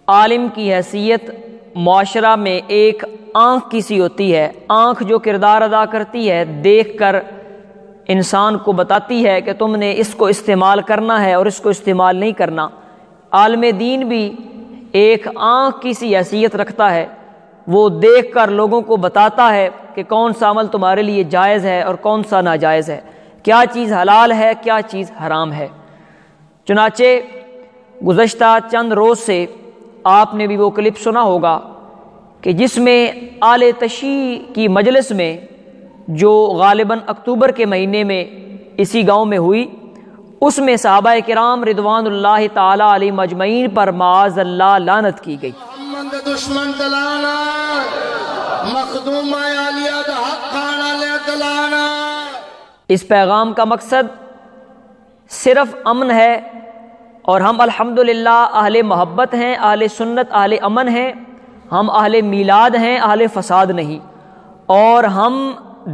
عالم کی حیثیت معاشرہ میں ایک آنکھ کی سی ہوتی ہے. آنکھ جو کردار ادا کرتی ہے، دیکھ کر انسان کو بتاتی ہے کہ تم نے اس کو استعمال کرنا ہے اور اس کو استعمال نہیں کرنا. عالم دین بھی ایک آنکھ کی سی حیثیت رکھتا ہے، وہ دیکھ کر لوگوں کو بتاتا ہے کہ کون سا عمل تمہارے لیے جائز ہے اور کون سا ناجائز ہے، کیا چیز حلال ہے، کیا چیز حرام ہے. چنانچہ گزشتہ چند روز سے آپ نے بھی وہ کلپ سنا ہوگا کہ جس میں آل تشیع کی مجلس میں جو غالباً اکتوبر کے مہینے میں اسی گاؤں میں ہوئی، اس میں صحابہ کرام رضوان اللہ تعالی علیہم اجمعین پر معاذ اللہ لعنت کی گئی. محمد دشمن دلانا مخدوم عالیہ دا حق کھانا لے دلانا. اس پیغام کا مقصد صرف امن ہے، اور ہم الحمدللہ اہل محبت ہیں، اہل سنت، اہل امن ہیں، ہم اہل میلاد ہیں، اہل فساد نہیں، اور ہم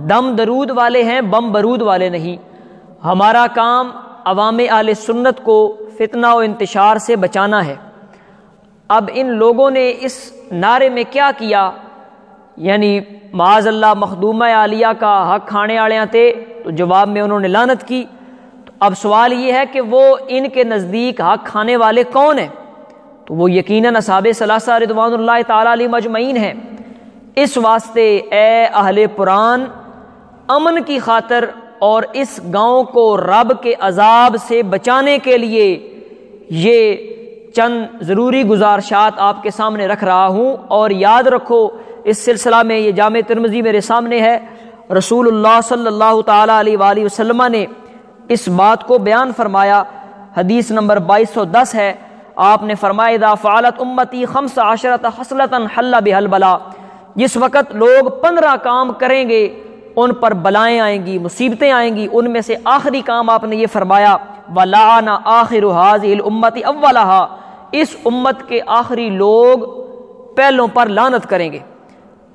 دم درود والے ہیں، بم برود والے نہیں. ہمارا کام عوام اہل سنت کو فتنہ و انتشار سے بچانا ہے. اب ان لوگوں نے اس نعرے میں کیا کیا، یعنی معاذ اللہ مخدومہ عالیہ کا حق کھانے والے تھے تو جواب میں انہوں نے لعنت کی. تو اب سوال یہ ہے کہ وہ ان کے نزدیک حق کھانے والے کون ہیں؟ تو وہ یقیناً اصحاب ثلاثہ رضوان اللہ تعالی علیہم اجمعین ہیں. اس واسطے اے اہل پران، امن کی خاطر اور اس گاؤں کو رب کے عذاب سے بچانے کے لیے یہ چند ضروری گزارشات آپ کے سامنے رکھ رہا ہوں. اور یاد رکھو اس سلسلہ میں یہ جامع ترمذی میرے سامنے ہے، رسول اللہ صلی اللہ تعالی علیہ وآلہ وسلم نے اس بات کو بیان فرمایا. حدیث نمبر 2210 ہے. آپ نے فرمایا اذا فعلت امتی 15 خصلۃ حل بها البلاء، جس وقت لوگ 15 کام کریں گے ان پر بلائیں آئیں گی، مصیبتیں آئیں گی. ان میں سے آخری کام آپ نے یہ فرمایا وَلَعَنَ آخِرُ هَذِهِ الْأُمَّةِ أَوَّلَهَا، اس امت کے آخری لوگ پہلوں پر لعنت کریں گے.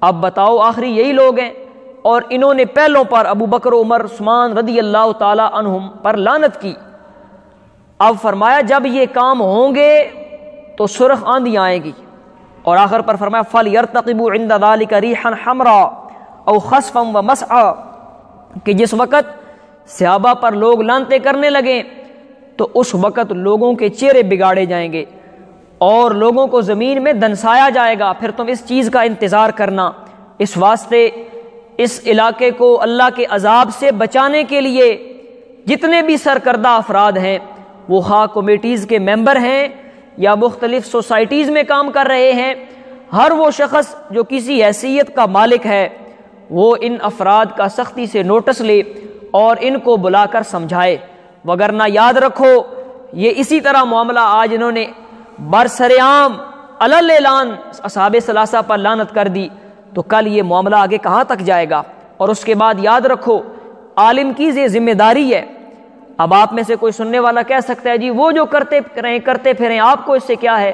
اب بتاؤ آخری یہی لوگ ہیں، اور انہوں نے پہلوں پر ابو بکر، عمر، عثمان رضی اللہ تعالی عنہم پر لعنت کی. اب فرمایا جب یہ کام ہوں گے تو سرخ آندھی آئیں گی، اور آخر پر فرمایا فَلْيَرْتَقِبُوا عِنْدَ ذَلِكَ رِيحًا حَمْرًا او خَصْفًا وَمَسْعًا، کہ جس وقت صحابہ پر لوگ لعنتیں کرنے لگیں تو اس وقت لوگوں کے چہرے بگاڑے جائیں گے اور لوگوں کو زمین میں دنسایا جائے گا. پھر تم اس چیز کا انتظار کرنا. اس واسطے اس علاقے کو اللہ کے عذاب سے بچانے کے لیے جتنے بھی سرکردہ افراد ہیں، وہ خواہ کمیٹیز کے ممبر ہیں یا مختلف سوسائٹیز میں کام کر رہے ہیں، ہر وہ شخص جو کسی حیثیت کا مالک ہے وہ ان افراد کا سختی سے نوٹس لے اور ان کو بلا کر سمجھائے. وگرنہ یاد رکھو یہ اسی طرح معاملہ آج انہوں نے برسر عام علل اعلان اصحاب ثلاثہ پر لعنت کر دی تو کل یہ معاملہ آگے کہاں تک جائے گا. اور اس کے بعد یاد رکھو عالم کی یہ ذمہ داری ہے. اب آپ میں سے کوئی سننے والا کہہ سکتا ہے جی وہ جو کرتے پھریں آپ کو اس سے کیا ہے؟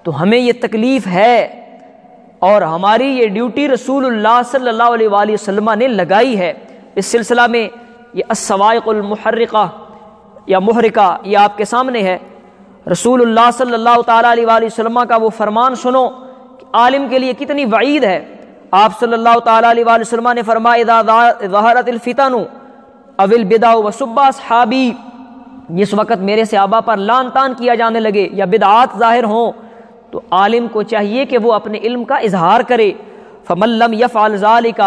تو ہمیں یہ تکلیف ہے اور ہماری یہ ڈیوٹی رسول اللہ صلی اللہ علیہ وآلہ وسلم نے لگائی ہے. اس سلسلہ میں یہ الصواعق المحرقہ یا محرقہ یہ آپ کے سامنے ہے. رسول اللہ صلی اللہ تعالیٰ علیہ وآلہ وسلم کا وہ فرمان سنو کہ عالم کے لیے کتنی وعید ہے. آپ صلی اللہ تعالیٰ علیہ وآلہ وسلم نے فرمایا اذا ظہرت الفتن او البدع وسب اصحابی، جس وقت میرے صحابہ پر لعن طعن کیا جانے لگے یا بدعات ظاہر ہوں تو عالم کو چاہیے کہ وہ اپنے علم کا اظہار کرے. فمن لم يفعل ذلك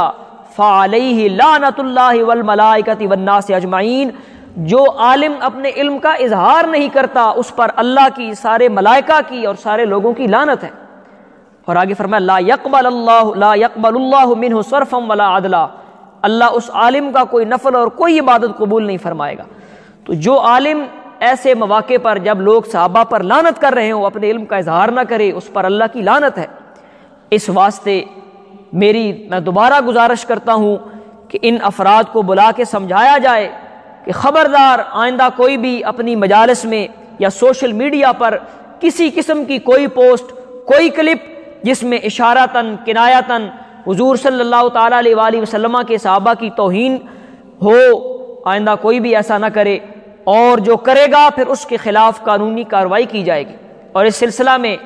فعليه لعنۃ اللہ والملائکۃ والناس اجمعین، جو عالم اپنے علم کا اظہار نہیں کرتا اس پر اللہ کی، سارے ملائکہ کی اور سارے لوگوں کی لعنت ہے. اور آگے فرمایا لا يقبل اللہ منہ صرفا ولا عدلا، اللہ اس عالم کا کوئی نفل اور کوئی عبادت قبول نہیں فرمائے گا. تو جو عالم ایسے مواقع پر جب لوگ صحابہ پر لعنت کر رہے ہوں اپنے علم کا اظہار نہ کرے اس پر اللہ کی لعنت ہے. اس واسطے میں دوبارہ گزارش کرتا ہوں کہ ان افراد کو بلا کے سمجھایا جائے کہ خبردار آئندہ کوئی بھی اپنی مجالس میں یا سوشل میڈیا پر کسی قسم کی کوئی پوسٹ، کوئی کلپ جس میں اشارتاً کنایتاً حضور صلی اللہ تعالیٰ علیہ وآلہ وسلم کے صحابہ کی توہین ہو، آئندہ کوئی بھی ایسا نہ کرے، اور جو کرے گا پھر اس کے خلاف قانونی کارروائی کی جائے گی. اور اس سلسلہ میں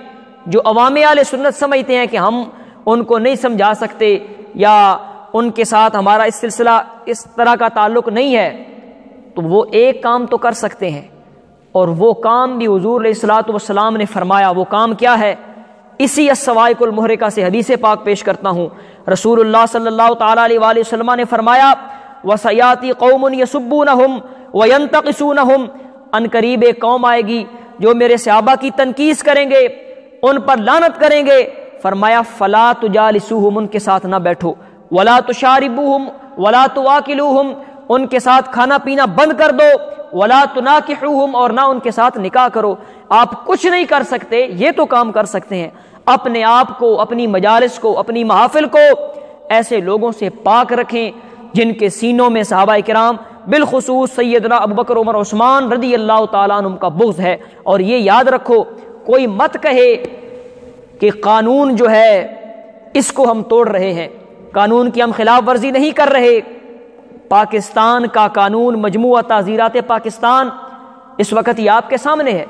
جو عوام اہل سنت سمجھتے ہیں کہ ہم ان کو نہیں سمجھا سکتے یا ان کے ساتھ ہمارا اس سلسلہ اس طرح کا تعلق نہیں ہے، تو وہ ایک کام تو کر سکتے ہیں، اور وہ کام بھی حضور علیہ الصلوۃ والسلام نے فرمایا۔ وہ کام کیا ہے؟ اسی الصواعق المحرقہ سے حدیث پاک پیش کرتا ہوں۔ رسول اللہ صلی اللہ تعالیٰ علیہ وآلہ وسلم نے فرمایا وَسَيَأْتِي قَوْمٌ يَسُبُّونَهُمْ وَيَنْتَقِصُونَهُمْ، ان قریب ایک قوم آئے گی جو میرے صحابہ کی تنقیص کریں گے، ان پر لعنت کریں گے۔ فرمایا فَلَا تُجَالِسُوهُمْ، ان کے ساتھ نہ بیٹھو، وَلَا تُشَارِبُوهُمْ وَلَا تُوَاكِلُوهُمْ، ان کے ساتھ کھانا پینا بند کر دو، وَلَا تُنَاكِحُوهُمْ، اور نہ ان کے ساتھ نکاح کرو۔ آپ کچھ نہیں کر سکتے، یہ تو کام کر سکتے ہیں، اپنے آپ کو، اپنی مجالس کو، اپنی محافل کو ایسے لوگوں سے پاک رکھیں جن کے سینوں میں صحابہ کرام بالخصوص سیدنا ابوبکر عمر عثمان رضی اللہ تعالیٰ عنہم کا بغض ہے۔ اور یہ یاد رکھو، کوئی مت کہے کہ قانون جو ہے اس کو ہم توڑ رہے ہیں، قانون کی ہم خلاف ورزی نہیں کر رہے۔ پاکستان کا قانون مجموعہ تعزیرات پاکستان اس وقت یہ آپ کے سامنے ہے،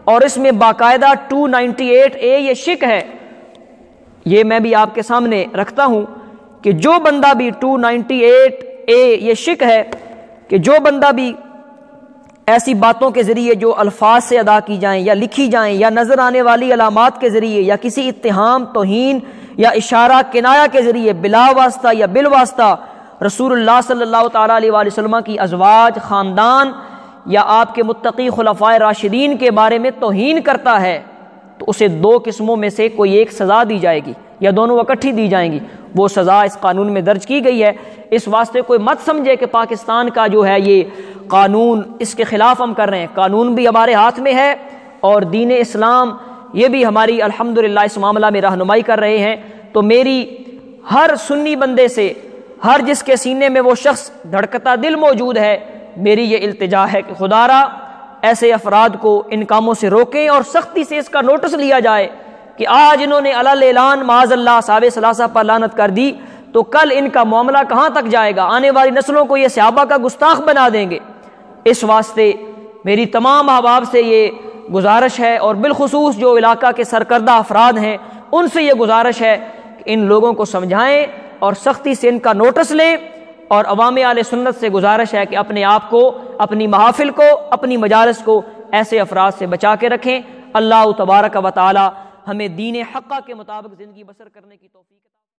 اور اس میں باقاعدہ 298A یہ شک ہے، یہ میں بھی آپ کے سامنے رکھتا ہوں کہ جو بندہ بھی 298A یہ شک ہے کہ جو بندہ بھی ایسی باتوں کے ذریعے جو الفاظ سے ادا کی جائیں یا لکھی جائیں یا نظر آنے والی علامات کے ذریعے یا کسی اتہام، توہین یا اشارہ کنایہ کے ذریعے بلا واسطہ یا بالواسطہ رسول اللہ صلی اللہ تعالیٰ علیہ وآلہ وسلم کی ازواج، خاندان یا آپ کے متقی خلفائے راشدین کے بارے میں توہین کرتا ہے، تو اسے دو قسموں میں سے کوئی ایک سزا دی جائے گی یا دونوں اکٹھی دی جائیں گی۔ وہ سزا اس قانون میں درج کی گئی ہے۔ اس واسطے کوئی مت سمجھے کہ پاکستان کا جو ہے یہ قانون اس کے خلاف ہم کر رہے ہیں، قانون بھی ہمارے ہاتھ میں ہے، اور دین اسلام یہ بھی ہماری الحمدللہ اس معاملہ میں رہنمائی کر رہے ہیں۔ تو میری ہر سنی بندے سے، ہر جس کے سینے میں وہ شخص دھڑکتا دل موجود ہے، میری یہ التجا ہے کہ خدا را ایسے افراد کو ان کاموں سے روکیں اور سختی سے اس کا نوٹس لیا جائے کہ آج انہوں نے علی اعلان معاذ اللہ صحابہ ثلاثہ پر لعنت کر دی، تو کل ان کا معاملہ کہاں تک جائے گا؟ آنے والی نسلوں کو یہ صحابہ کا گستاخ بنا دیں گے۔ اس واسطے میری تمام احباب سے یہ گزارش ہے، اور بالخصوص جو علاقہ کے سرکردہ افراد ہیں ان سے یہ گزارش ہے کہ ان لوگوں کو سمجھائیں اور سختی سے ان کا نوٹس لیں، اور عوام اہل سنت سے گزارش ہے کہ اپنے آپ کو، اپنی محافل کو، اپنی مجالس کو ایسے افراد سے بچا کے رکھیں۔ اللہ تبارک و تعالی ہمیں دین حقہ کے مطابق زندگی بسر کرنے کی توفیق